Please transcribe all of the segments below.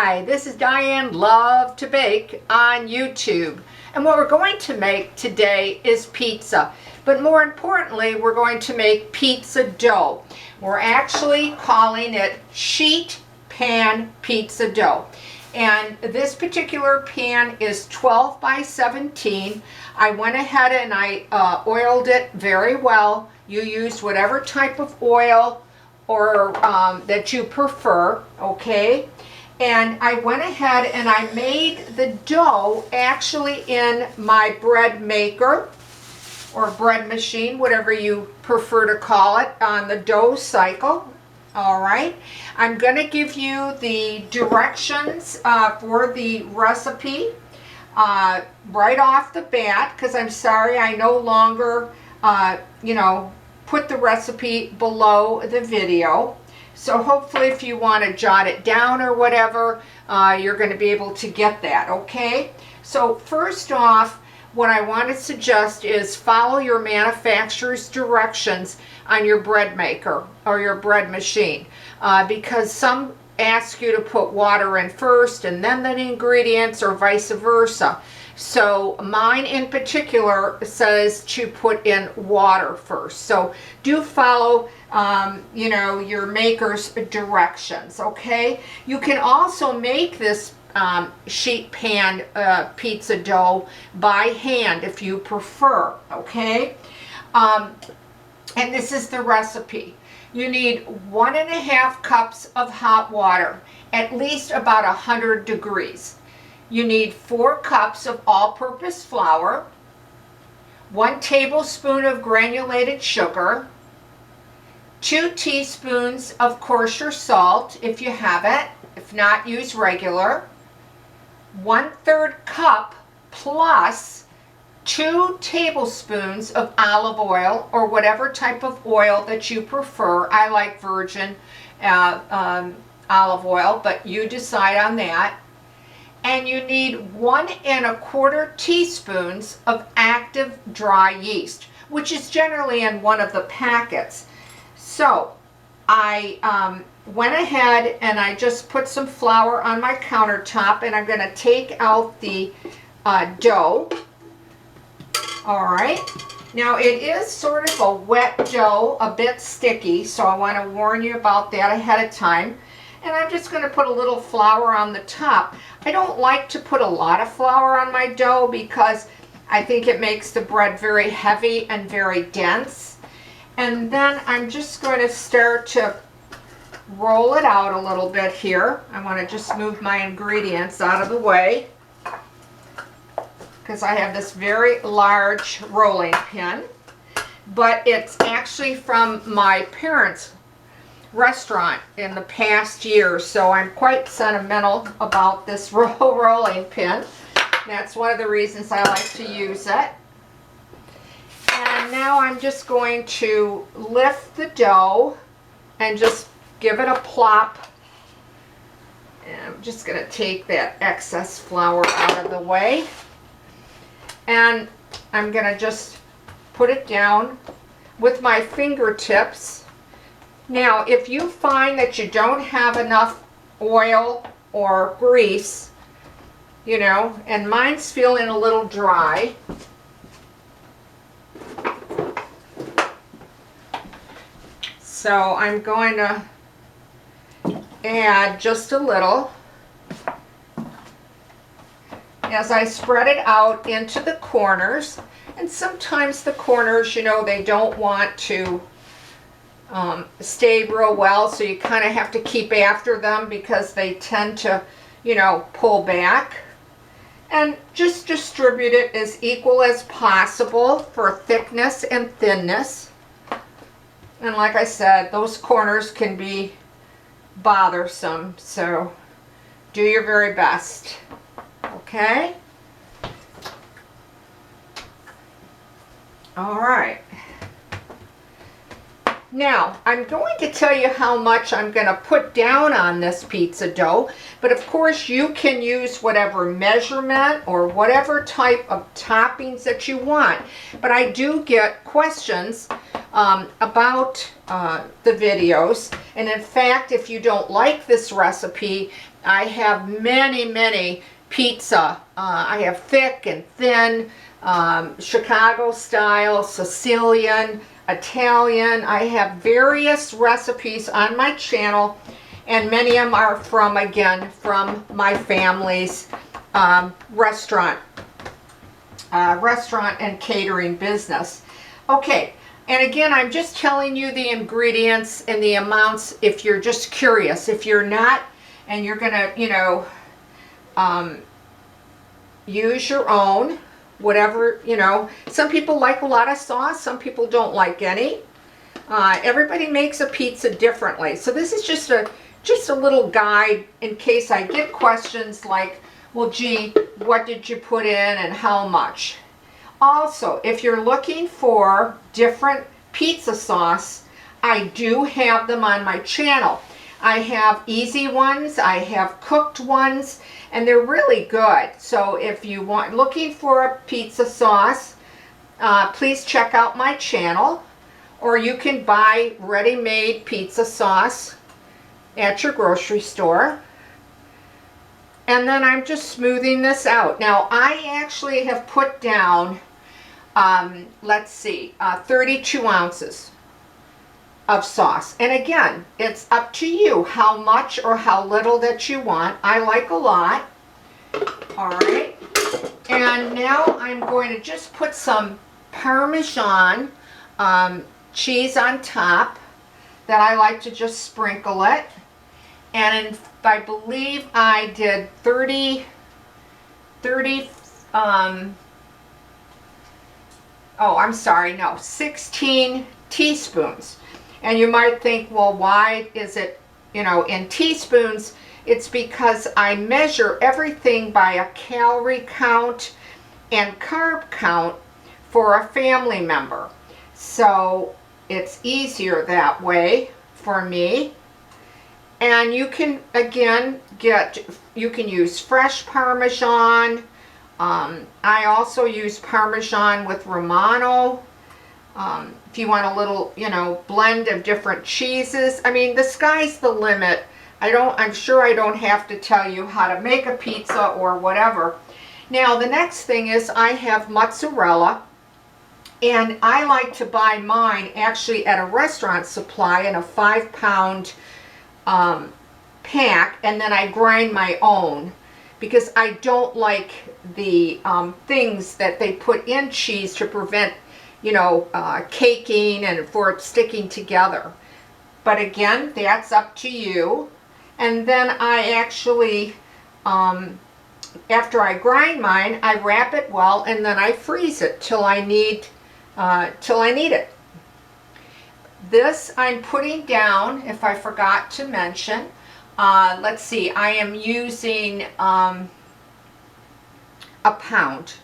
Hi, this is Diane Lovetobake on YouTube. And what we're going to make today is pizza. But more importantly, we're going to make pizza dough. We're actually calling it sheet pan pizza dough. And this particular pan is 12 by 17. I went ahead and I oiled it very well. You use whatever type of oil or that you prefer, okay? And I went ahead and I made the dough actually in my bread maker or bread machine, whatever you prefer to call it, on the dough cycle. All right, I'm going to give you the directions for the recipe right off the bat, because I'm sorry I no longer, put the recipe below the video. So hopefully if you want to jot it down or whatever, you're going to be able to get that, okay? So first off, what I want to suggest is follow your manufacturer's directions on your bread maker or your bread machine, because some ask you to put water in first and then the ingredients, or vice versa. So mine in particular says to put in water first. So do follow your maker's directions, okay? You can also make this sheet pan pizza dough by hand if you prefer, okay? And this is the recipe. You need 1.5 cups of hot water, at least about 100 degrees. You need 4 cups of all-purpose flour, 1 tablespoon of granulated sugar, 2 teaspoons of kosher salt if you have it. If not, use regular. 1/3 cup plus 2 tablespoons of olive oil, or whatever type of oil that you prefer. I like virgin olive oil, but you decide on that. And you need 1¼ teaspoons of active dry yeast, which is generally in one of the packets. So I went ahead and I just put some flour on my countertop, and I'm going to take out the dough. All right. Now it is sort of a wet dough, a bit sticky, so I want to warn you about that ahead of time. And I'm just going to put a little flour on the top. I don't like to put a lot of flour on my dough because I think it makes the bread very heavy and very dense. And then I'm just going to start to roll it out a little bit here. I want to just move my ingredients out of the way because I have this very large rolling pin. But it's actually from my parents' restaurant in the past year, so I'm quite sentimental about this rolling pin. That's one of the reasons I like to use it. And now I'm just going to lift the dough and just give it a plop. And I'm just going to take that excess flour out of the way. And I'm going to just put it down with my fingertips. Now, if you find that you don't have enough oil or grease, and mine's feeling a little dry, so I'm going to add just a little as I spread it out into the corners. And sometimes the corners, they don't want to stay real well, so you kind of have to keep after them because they tend to, pull back. And just distribute it as equal as possible for thickness and thinness. And like I said, those corners can be bothersome, so do your very best. Okay? All right. Now, I'm going to tell you how much I'm going to put down on this pizza dough, but of course you can use whatever measurement or whatever type of toppings that you want. But I do get questions about the videos, and in fact, if you don't like this recipe, I have many pizza. I have thick and thin, Chicago style, Sicilian, Italian. I have various recipes on my channel, and many of them are from, again, from my family's restaurant and catering business. Okay, and again, I'm just telling you the ingredients and the amounts if you're just curious. If you're not, and you're gonna, you know, use your own, whatever, you know. Some people like a lot of sauce, some people don't like any. Everybody makes a pizza differently. So this is just a little guide in case I get questions like, well, gee, what did you put in and how much? Also, if you're looking for different pizza sauce, I do have them on my channel. I have easy ones, I have cooked ones, and they're really good. So if you want, looking for a pizza sauce, please check out my channel, or you can buy ready-made pizza sauce at your grocery store. And then I'm just smoothing this out. Now I actually have put down, let's see, 32 ounces of sauce. And again, it's up to you how much or how little that you want. I like a lot. All right. And now I'm going to just put some Parmesan cheese on top that I like to just sprinkle it. And I believe I did 16 teaspoons. And you might think, well, why is it, you know, in teaspoons? It's because I measure everything by a calorie count and carb count for a family member. So it's easier that way for me. And you can, again, you can use fresh Parmesan. I also use Parmesan with Romano. If you want a little, you know, blend of different cheeses. I mean, the sky's the limit. I'm sure I don't have to tell you how to make a pizza or whatever. Now, the next thing is I have mozzarella, and I like to buy mine actually at a restaurant supply in a 5-pound pack, and then I grind my own because I don't like the things that they put in cheese to prevent, you know, caking and for it sticking together. But again, that's up to you. And then I actually, after I grind mine, I wrap it well, and then I freeze it till I need it. This I'm putting down, if I forgot to mention, let's see, I am using a pound.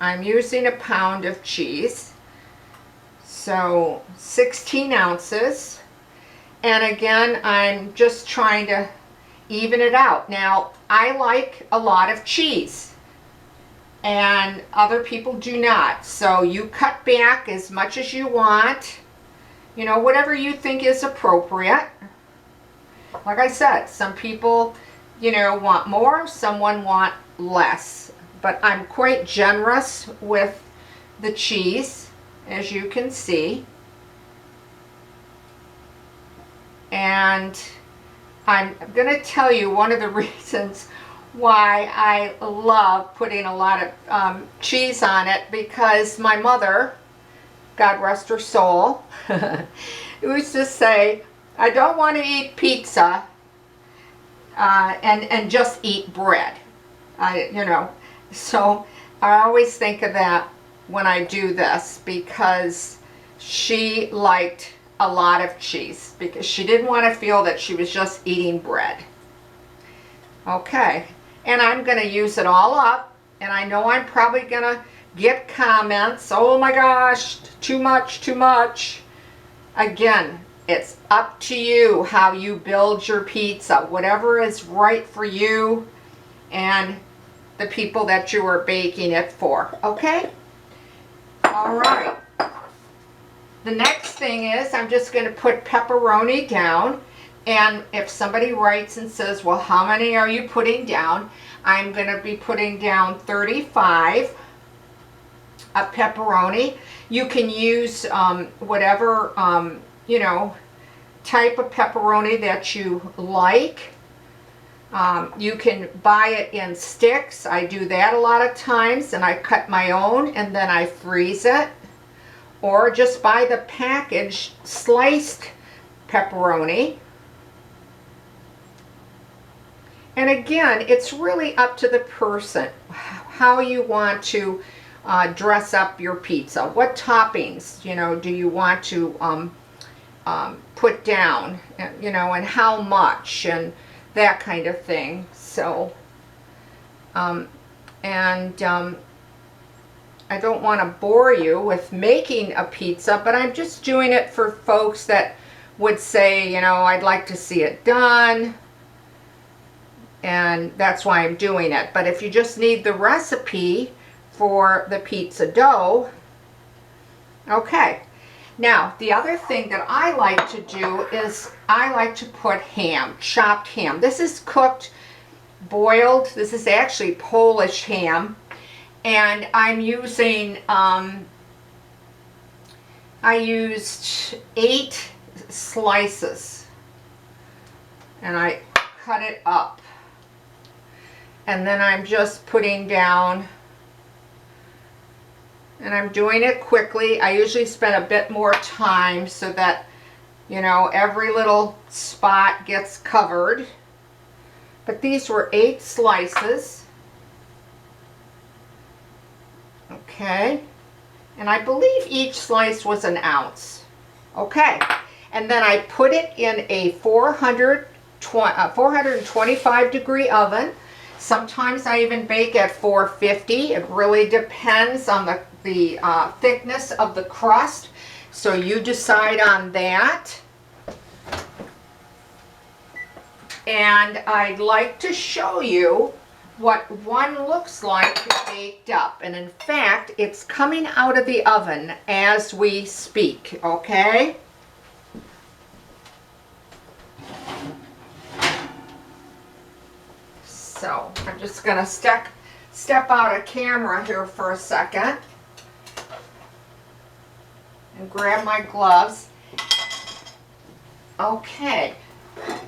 I'm using a pound of cheese. So 16 ounces. And again, I'm just trying to even it out. Now, I like a lot of cheese, and other people do not. So you cut back as much as you want, you know, whatever you think is appropriate. Like I said, some people, you know, want more, someone want less. But I'm quite generous with the cheese, as you can see. And I'm going to tell you one of the reasons why I love putting a lot of cheese on it, because my mother, God rest her soul, used to say, I don't want to eat pizza and just eat bread. You know, so I always think of that when I do this, because she liked a lot of cheese, because she didn't want to feel that she was just eating bread. Okay, and I'm going to use it all up, and I know I'm probably going to get comments, oh my gosh, too much, too much. Again, It's up to you how you build your pizza, whatever is right for you and the people that you are baking it for, okay? All right. The next thing is I'm just going to put pepperoni down, and if somebody writes and says, well, how many are you putting down? I'm going to be putting down 35 of pepperoni. You can use whatever, you know, type of pepperoni that you like. You can buy it in sticks. I do that a lot of times, and I cut my own and then I freeze it. Or just buy the packaged sliced pepperoni. And again, it's really up to the person how you want to dress up your pizza. What toppings, you know, do you want to put down, you know, and how much, and that kind of thing. So, I don't want to bore you with making a pizza, but I'm just doing it for folks that would say, you know, I'd like to see it done, and that's why I'm doing it. But if you just need the recipe for the pizza dough, okay. Now, the other thing that I like to do is I like to put ham, chopped ham. This is cooked, boiled. This is actually Polish ham. And I'm using, I used 8 slices. And I cut it up. And then I'm just putting down, and I'm doing it quickly. I usually spend a bit more time so that, you know, every little spot gets covered. But these were 8 slices. Okay. And I believe each slice was an ounce. Okay. And then I put it in a 425 degree oven. Sometimes I even bake at 450. It really depends on the thickness of the crust. So you decide on that. And I'd like to show you what one looks like baked up. And in fact, it's coming out of the oven as we speak, okay? So I'm just gonna step out of camera here for a second and grab my gloves. Okay,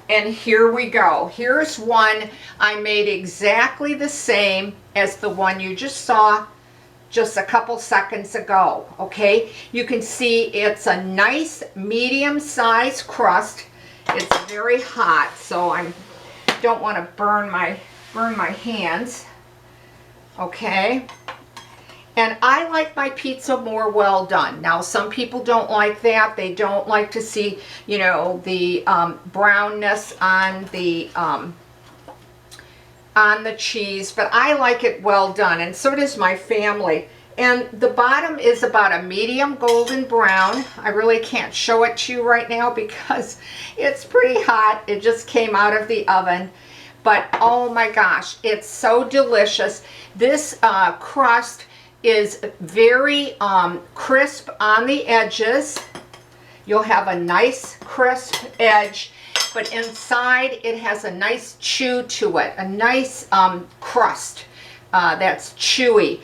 and here we go. Here's one I made exactly the same as the one you just saw just a couple seconds ago. Okay, you can see it's a nice medium-sized crust. It's very hot, so I don't want to burn my hands. Okay, and I like my pizza more well done. Now, some people don't like that. They don't like to see, you know, the brownness on the cheese, but I like it well done, and so does my family. And the bottom is about a medium golden brown. I really can't show it to you right now because it's pretty hot. It just came out of the oven. But oh my gosh, it's so delicious. This crust is very crisp on the edges. You'll have a nice crisp edge, but inside it has a nice chew to it, a nice crust that's chewy.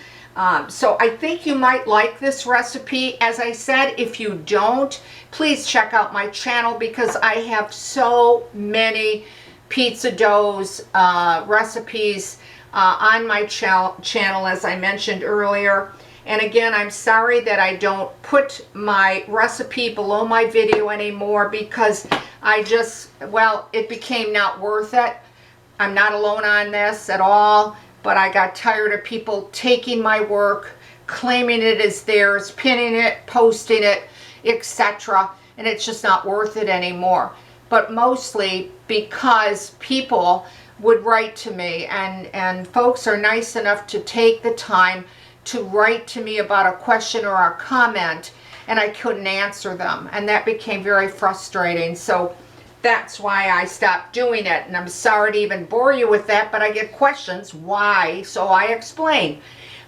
So I think you might like this recipe. As I said, if you don't, please check out my channel because I have so many pizza doughs recipes on my channel, as I mentioned earlier. And again, I'm sorry that I don't put my recipe below my video anymore because I just, well, it became not worth it. I'm not alone on this at all, but I got tired of people taking my work, claiming it as theirs, pinning it, posting it, etc. And it's just not worth it anymore. But mostly because people would write to me, and folks are nice enough to take the time to write to me about a question or a comment, and I couldn't answer them, and that became very frustrating. So that's why I stopped doing it, and I'm sorry to even bore you with that, but I get questions why, so I explain.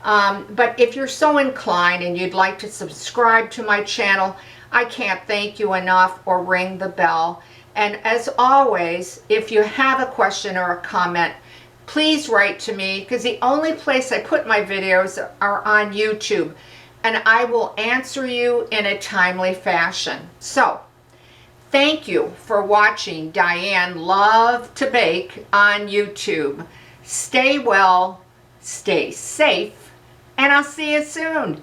But if you're so inclined and you'd like to subscribe to my channel, I can't thank you enough, or ring the bell. And as always, if you have a question or a comment, please write to me, because the only place I put my videos are on YouTube, and I will answer you in a timely fashion. So, thank you for watching Diane Lovetobake on YouTube. Stay well, stay safe, and I'll see you soon.